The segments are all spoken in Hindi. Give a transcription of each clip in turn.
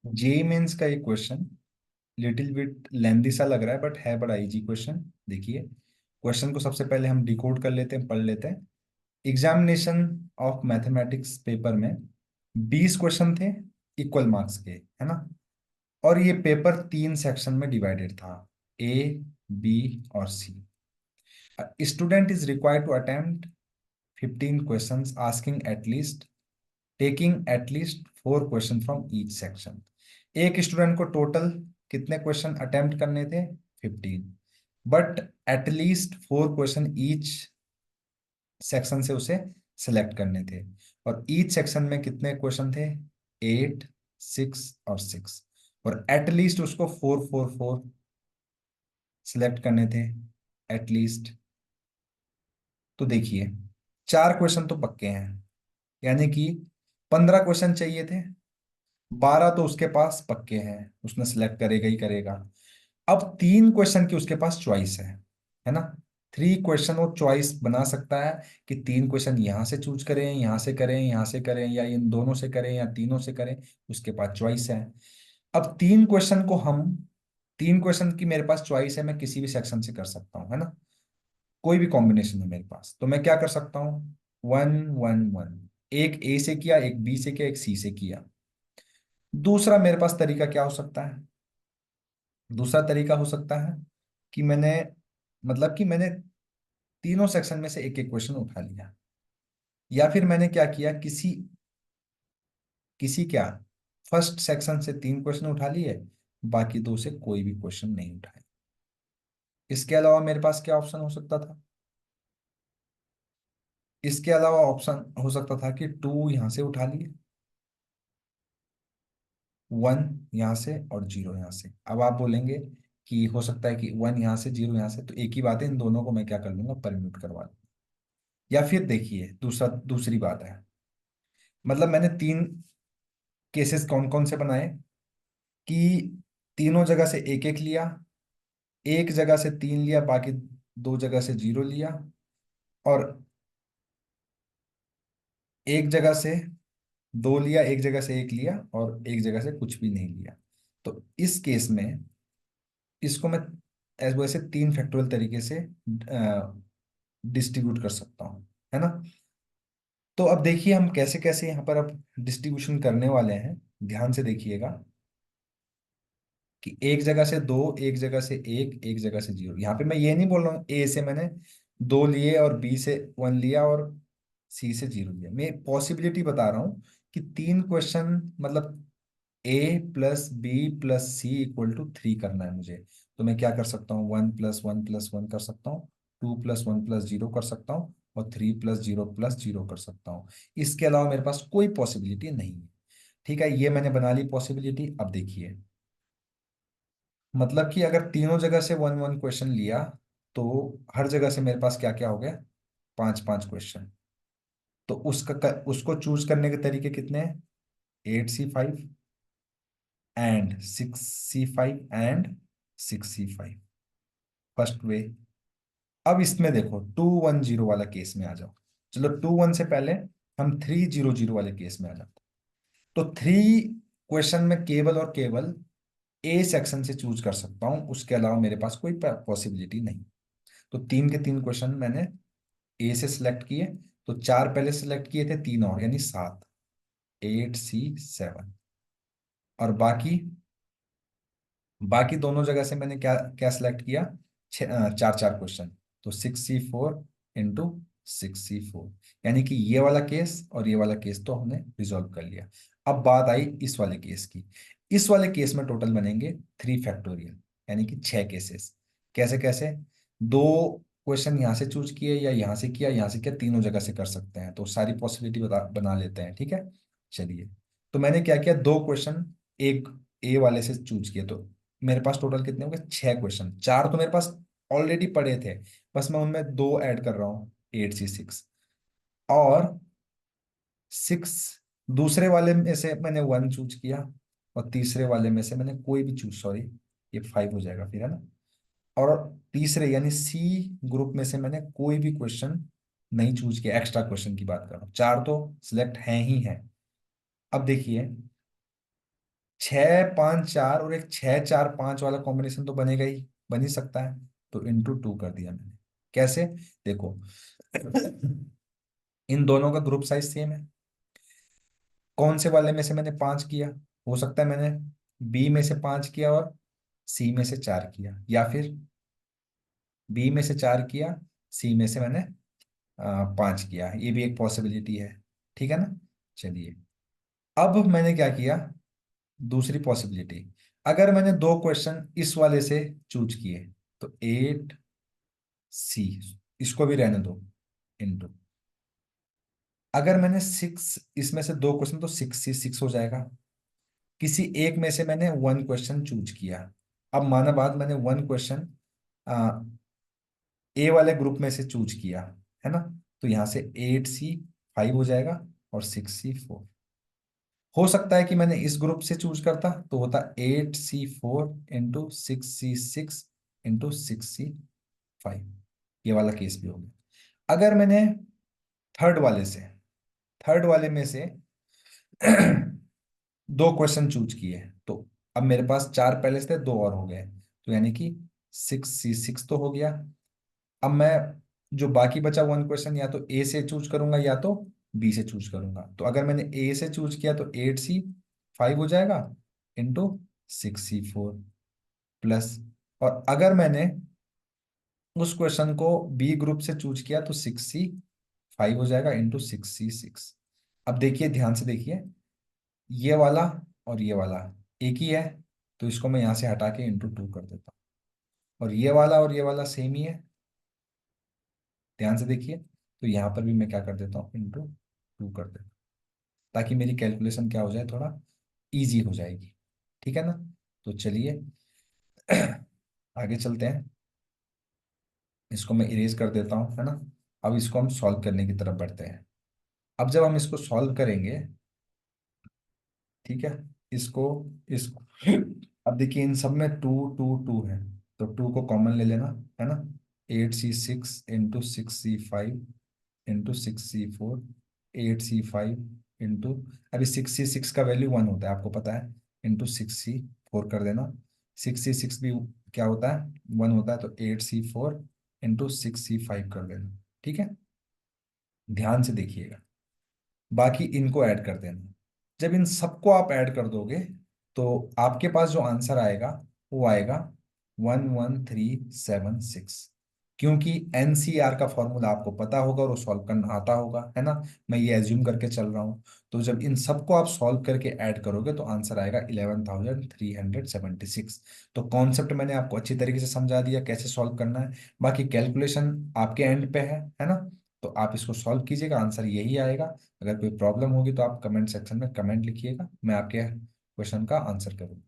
जेई मेंस का एक क्वेश्चन लिटिल बिट लेंदी सा लग रहा है बट है बड़ा इजी क्वेश्चन। देखिए, क्वेश्चन को सबसे पहले हम डिकोड कर लेते हैं, पढ़ लेते हैं। एग्जामिनेशन ऑफ मैथमेटिक्स पेपर में 20 क्वेश्चन थे, इक्वल मार्क्स के, है ना। और ये पेपर 3 सेक्शन में डिवाइडेड था, ए, बी और सी। Student is required to attempt 15 questions asking at least taking at least 4 question from each section. एक स्टूडेंट को टोटल कितने क्वेश्चन अटेम्प्ट करने थे? 15। But at least 4 question each section से उसे सिलेक्ट करने थे। और ईच सेक्शन में कितने क्वेश्चन थे? 8, 6 और 6। और एटलीस्ट उसको 4 4 4 सिलेक्ट करने थे, एटलीस्ट। तो देखिए, 4 क्वेश्चन तो पक्के हैं, यानी कि 15 क्वेश्चन चाहिए थे। 12 तो उसके पास पक्के हैं, उसने सिलेक्ट करेगा ही करेगा। अब 3 क्वेश्चन की उसके पास चॉइस है ना। 3 क्वेश्चन वो चॉइस बना सकता है कि 3 क्वेश्चन यहां से चूज करें, यहां से करें, यहां से करें, या इन दोनों से करें, या तीनों से करें। उसके पास चॉइस है। अब 3 क्वेश्चन को हम 3 क्वेश्चन की मेरे पास चॉइस है, मैं किसी भी सेक्शन से कर सकता हूँ, है ना। कोई भी कॉम्बिनेशन है मेरे पास, तो मैं क्या कर सकता हूँ? 1 1 1। एक ए से किया, एक बी से किया, एक सी से किया। दूसरा मेरे पास तरीका क्या हो सकता है? दूसरा तरीका हो सकता है कि मैंने तीनों सेक्शन में से एक एक क्वेश्चन उठा लिया। या फिर मैंने क्या किया, किसी किसी क्या फर्स्ट सेक्शन से 3 क्वेश्चन उठा लिए, बाकी दो से कोई भी क्वेश्चन नहीं उठाए। इसके अलावा मेरे पास क्या ऑप्शन हो सकता था? इसके अलावा ऑप्शन हो सकता था कि 2 यहां से उठा लिए, 1 यहां से और 0 यहां से। अब आप बोलेंगे कि हो सकता है कि 1 यहां से, 0 यहां से, तो एक ही बात है, इन दोनों को मैं क्या कर लूंगा, परम्यूट करवा लूंगा। या फिर देखिए, दूसरी बात है, मैंने 3 केसेस कौन कौन से बनाए कि तीनों जगह से एक एक लिया, एक जगह से 3 लिया, बाकी 2 जगह से 0 लिया, और एक जगह से 2 लिया, एक जगह से 1 लिया, और एक जगह से कुछ भी नहीं लिया। तो इस केस में इसको मैं वैसे 3 फैक्टोरियल तरीके से डिस्ट्रीब्यूट कर सकता हूँ, है ना। तो अब देखिए हम कैसे कैसे यहाँ पर अब डिस्ट्रीब्यूशन करने वाले हैं। ध्यान से देखिएगा कि एक जगह से 2, एक जगह से 1, एक जगह से 0। यहाँ पे मैं ये नहीं बोल रहा हूँ ए से मैंने 2 लिए और बी से 1 लिया और सी से 0 लिया। मैं पॉसिबिलिटी बता रहा हूँ कि 3 question, A plus B plus C equal to 3 करना है मुझे। तो मैं क्या कर सकता हूँ, 1 + 1 + 1 कर सकता हूँ, 2 + 1 + 0 कर सकता हूँ, और 3 + 0 + 0 कर सकता हूँ। इसके अलावा मेरे पास कोई पॉसिबिलिटी नहीं है। ठीक है, ये मैंने बना ली पॉसिबिलिटी। अब देखिए, कि अगर तीनों जगह से 1 1 क्वेश्चन लिया, तो हर जगह से मेरे पास क्या क्या हो गया, 5 5 क्वेश्चन। तो उसको चूज करने के तरीके कितने हैं? 8C5 and 6C5 and 6C5, first way. अब इसमें देखो 2 1 0 वाला केस में आ जाओ। चलो 2 1 से पहले हम 3 0 0 वाले केस में आ जाते। तो 3 क्वेश्चन में केवल और केवल ए सेक्शन से चूज कर सकता हूं, उसके अलावा मेरे पास कोई पॉसिबिलिटी नहीं। तो 3 के 3 क्वेश्चन मैंने ए से सिलेक्ट किए। तो 4 पहले सिलेक्ट किए थे, 3 और, यानी 7, 8C7। और बाकी बाकी दोनों जगह से मैंने क्या क्या सिलेक्ट किया, 4 4 क्वेश्चन। तो 6C4 इंटू 6C4, यानी कि ये वाला केस और ये वाला केस तो हमने रिजॉल्व कर लिया। अब बात आई इस वाले केस की। इस वाले केस में टोटल बनेंगे 3 फैक्टोरियल, यानी कि 6 केसेस। कैसे कैसे? 2 क्वेश्चन यहाँ से चूज किए, या यहाँ से किया, यहाँ से किया, तीनों जगह से कर सकते हैं। तो सारी पॉसिबिलिटी बना लेते हैं, ठीक है। चलिए, तो मैंने क्या किया, 2 क्वेश्चन एक ए वाले से चूज किए। तो मेरे पास टोटल कितने हो गए, 6 क्वेश्चन। 4 तो मेरे पास ऑलरेडी पड़े थे, बस मैं उनमें 2 ऐड कर रहा हूँ, 8C6। और 6 दूसरे वाले में से मैंने 1 चूज किया, और तीसरे वाले में से मैंने कोई भी चूज, सॉरी, ये 5 हो जाएगा फिर, है ना। और तीसरे यानी सी ग्रुप में से मैंने कोई भी क्वेश्चन नहीं चूज किया, एक्स्ट्रा क्वेश्चन की बात कर रहा हूँ। 4 तो सिलेक्ट हैं ही हैं। अब देखिए, 6 5 4 और एक 6 4 5 वाला कॉम्बिनेशन तो बनेगा ही, बन ही सकता है। तो इंटू टू कर दिया मैंने। कैसे? देखो, इन दोनों का ग्रुप साइज सेम है। कौन से वाले में से मैंने 5 किया? हो सकता है मैंने बी में से 5 किया और सी में से 4 किया, या फिर बी में से 4 किया, सी में से मैंने 5 किया, ये भी एक पॉसिबिलिटी है। ठीक है ना? चलिए, अब मैंने क्या किया, दूसरी पॉसिबिलिटी, अगर मैंने दो क्वेश्चन इस वाले से चूज किए, तो 8 सी, इसको भी रहने दो, इंटू, अगर मैंने 6 इसमें से दो क्वेश्चन, तो 6 सी 6 हो जाएगा। किसी एक में से मैंने वन क्वेश्चन चूज किया, अब माना बात, मैंने वन क्वेश्चन ए वाले ग्रुप में से चूज किया, है ना? तो यहां से 8 सी 5 हो जाएगा और 6 सी 4। हो सकता है कि मैंने इस ग्रुप से चूज करता, तो होता 8 सी 4 इंटू 6 सी 6 इंटू 6 सी 5। ये वाला केस भी हो गया। अगर मैंने थर्ड वाले से, थर्ड वाले में से दो क्वेश्चन चूज किए, तो अब मेरे पास चार पहले से थे, दो और हो गए, तो यानी कि 6 सी 6 तो हो गया। अब मैं जो बाकी बचा वन क्वेश्चन, या तो ए से चूज करूंगा या तो बी से चूज करूंगा। तो अगर मैंने ए से चूज किया, तो 8 सी 5 हो जाएगा इंटू 6 सी 4 प्लस, और अगर मैंने उस क्वेश्चन को बी ग्रुप से चूज किया, तो 6 सी 5 हो जाएगा इंटू 6 सी 6। अब देखिए, ध्यान से देखिए, ये वाला और ये वाला एक ही है, तो इसको मैं यहां से हटा के इंटू टू कर देता हूँ। और ये वाला और ये वाला सेम ही है, ध्यान से देखिए, तो यहाँ पर भी मैं क्या कर देता हूँ, इंटू टू कर देता हूँ, ताकि मेरी कैलकुलेशन क्या हो जाए, थोड़ा इजी हो जाएगी। ठीक है ना? तो चलिए, आगे चलते हैं। इसको मैं इरेज कर देता हूँ, है ना? अब इसको हम सॉल्व करने की तरफ बढ़ते हैं। अब जब हम इसको सॉल्व करेंगे, ठीक है, इसको इसको अब देखिए, इन सब में टू टू टू है, तो टू को कॉमन ले लेना, है ना? 8 सी 6 इंटू 6 सी 5 इंटू 6 सी 4, 8 सी 5 इंटू, अभी 6 सी 6 का वैल्यू 1 होता है, आपको पता है, इंटू 6 सी 4 कर देना। 6 सी 6 भी क्या होता है, 1 होता है, तो 8 सी 4 इंटू 6 सी 5 कर देना। ठीक है, ध्यान से देखिएगा, बाकी इनको ऐड कर देना। जब इन सबको आप ऐड कर दोगे, तो आपके पास जो आंसर आएगा, वो आएगा 11376। क्योंकि एनसीआर का फॉर्मूला आपको पता होगा और वो सॉल्व करना आता होगा, है ना? मैं ये एज्यूम करके चल रहा हूँ। तो जब इन सबको आप सॉल्व करके ऐड करोगे, तो आंसर आएगा 11,376। तो कॉन्सेप्ट मैंने आपको अच्छी तरीके से समझा दिया, कैसे सॉल्व करना है। बाकी कैलकुलेशन आपके एंड पे है ना? तो आप इसको सॉल्व कीजिएगा, आंसर यही आएगा। अगर कोई प्रॉब्लम होगी, तो आप कमेंट सेक्शन में कमेंट लिखिएगा, मैं आपके क्वेश्चन का आंसर करूँगा।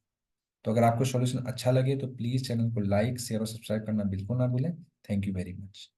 तो अगर आपको सॉल्यूशन अच्छा लगे, तो प्लीज़ चैनल को लाइक शेयर और सब्सक्राइब करना बिल्कुल ना भूलें। Thank you very much.